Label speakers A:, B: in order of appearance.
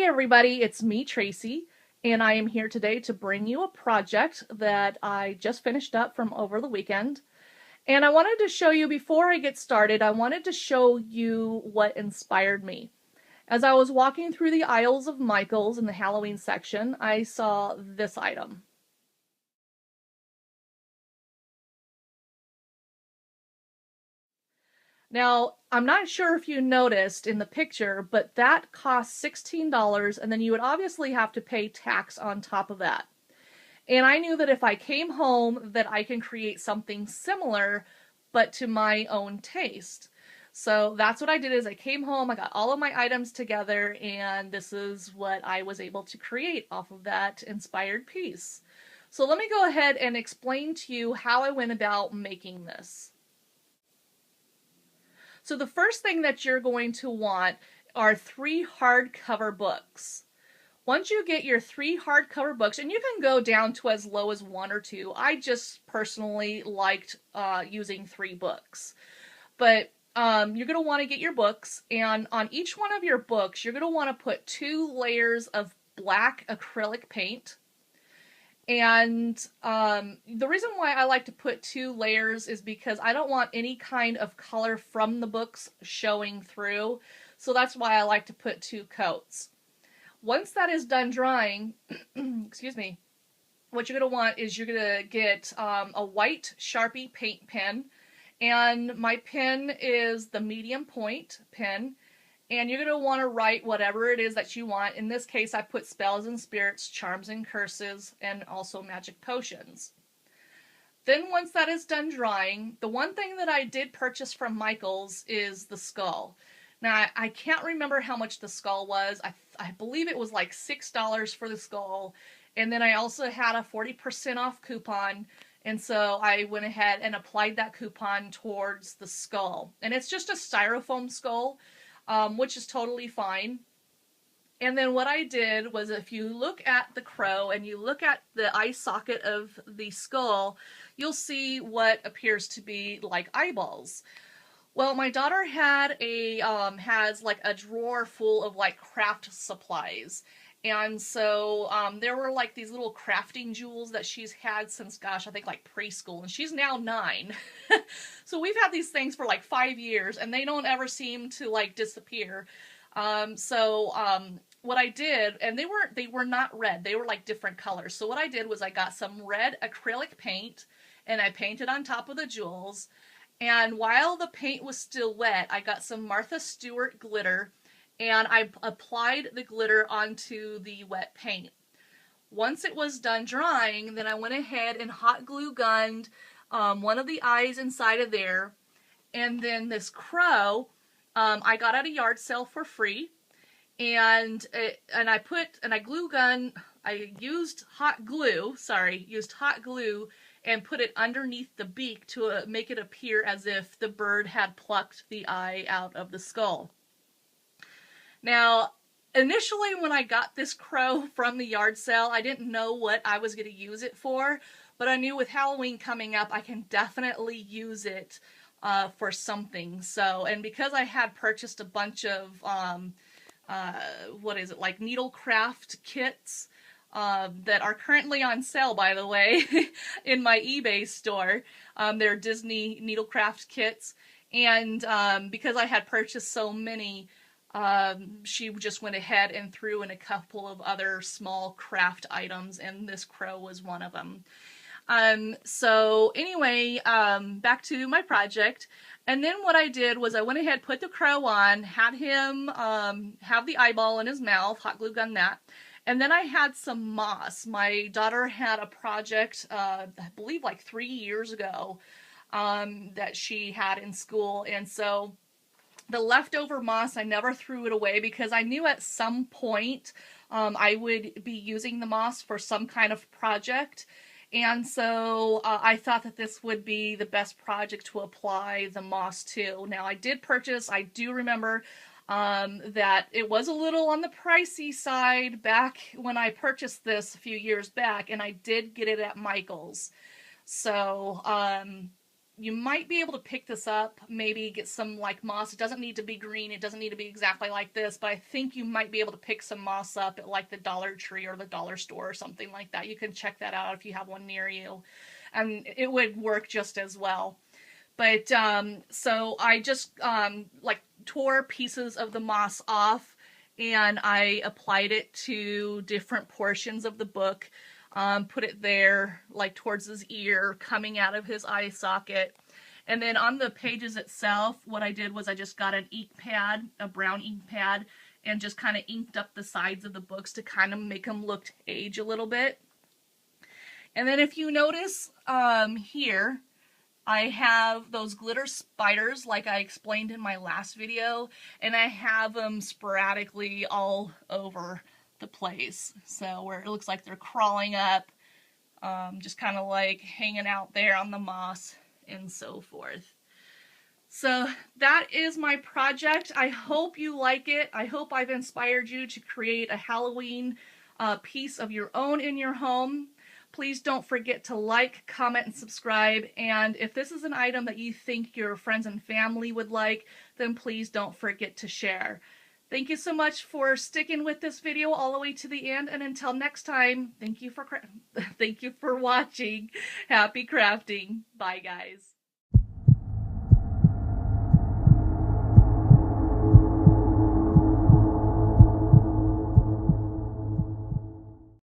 A: Hi everybody, it's me Tracy, and I am here today to bring you a project that I just finished up from over the weekend. And I wanted to show you, before I get started, I wanted to show you what inspired me. As I was walking through the aisles of Michael's in the Halloween section, I saw this item. Now, I'm not sure if you noticed in the picture, but that costs $16, and then you would obviously have to pay tax on top of that. And I knew that if I came home that I can create something similar, but to my own taste. So that's what I did. Is I came home, I got all of my items together, and this is what I was able to create off of that inspired piece. So let me go ahead and explain to you how I went about making this. So the first thing that you're going to want are 3 hardcover books. Once you get your 3 hardcover books, and you can go down to as low as 1 or 2, I just personally liked using 3 books. But you're going to want to get your books, and on each one of your books, you're going to want to put 2 layers of black acrylic paint. And the reason why I like to put 2 layers is because I don't want any kind of color from the books showing through. So that's why I like to put 2 coats. Once that is done drying, excuse me, what you're going to want is you're going to get a white Sharpie paint pen. And my pen is the medium point pen. And you're going to want to write whatever it is that you want. In this case, I put spells and spirits, charms and curses, and also magic potions. Then once that is done drying, the one thing that I did purchase from Michael's is the skull. Now, I can't remember how much the skull was. I believe it was like $6 for the skull. And then I also had a 40% off coupon. And so I went ahead and applied that coupon towards the skull. And it's just a styrofoam skull, which is totally fine. And then what I did was, if you look at the crow and you look at the eye socket of the skull, you'll see what appears to be like eyeballs. Well, my daughter has like a drawer full of like craft supplies. And so there were like these little crafting jewels that she's had since, gosh, I think like preschool, and she's now 9. So we've had these things for like 5 years, and they don't ever seem to like disappear. What I did, and they were not red, they were like different colors. So what I did was I got some red acrylic paint, and I painted on top of the jewels. And while the paint was still wet, I got some Martha Stewart glitter, and I applied the glitter onto the wet paint. Once it was done drying, then I went ahead and hot glue gunned one of the eyes inside of there. And then this crow, I got at a yard sale for free. And I used hot glue and put it underneath the beak to make it appear as if the bird had plucked the eye out of the skull. Now, initially when I got this crow from the yard sale, I didn't know what I was going to use it for, but I knew with Halloween coming up, I can definitely use it for something. So, and because I had purchased a bunch of, like needlecraft kits, that are currently on sale, by the way, in my eBay store. They're Disney needlecraft kits. And because I had purchased so many, she just went ahead and threw in a couple of other small craft items, and this crow was one of them. So anyway, back to my project. And then what I did was I went ahead, put the crow on, had him have the eyeball in his mouth, hot glue gun that. And then I had some moss. My daughter had a project, I believe like 3 years ago, that she had in school. And so the leftover moss, I never threw it away because I knew at some point I would be using the moss for some kind of project. And so I thought that this would be the best project to apply the moss to. Now I do remember that it was a little on the pricey side back when I purchased this a few years back, and I did get it at Michael's. So, you might be able to pick this up, maybe get some like moss. It doesn't need to be green, it doesn't need to be exactly like this, but I think you might be able to pick some moss up at like the Dollar Tree or the dollar store or something like that. You can check that out if you have one near you, and it would work just as well. But so I just like tore pieces of the moss off, and I applied it to different portions of the book. Put it there, like towards his ear, coming out of his eye socket. And then on the pages itself, what I did was I just got an ink pad, a brown ink pad, and just kind of inked up the sides of the books to kind of make them look age a little bit. And then if you notice here, I have those glitter spiders like I explained in my last video, and I have them sporadically all over the place. So where it looks like they're crawling up, just kind of like hanging out there on the moss and so forth. So that is my project. I hope you like it. I hope I've inspired you to create a Halloween piece of your own in your home. Please don't forget to like, comment, and subscribe. And if this is an item that you think your friends and family would like, then please don't forget to share. Thank you so much for sticking with this video all the way to the end. And until next time, thank you for watching. Happy crafting. Bye, guys.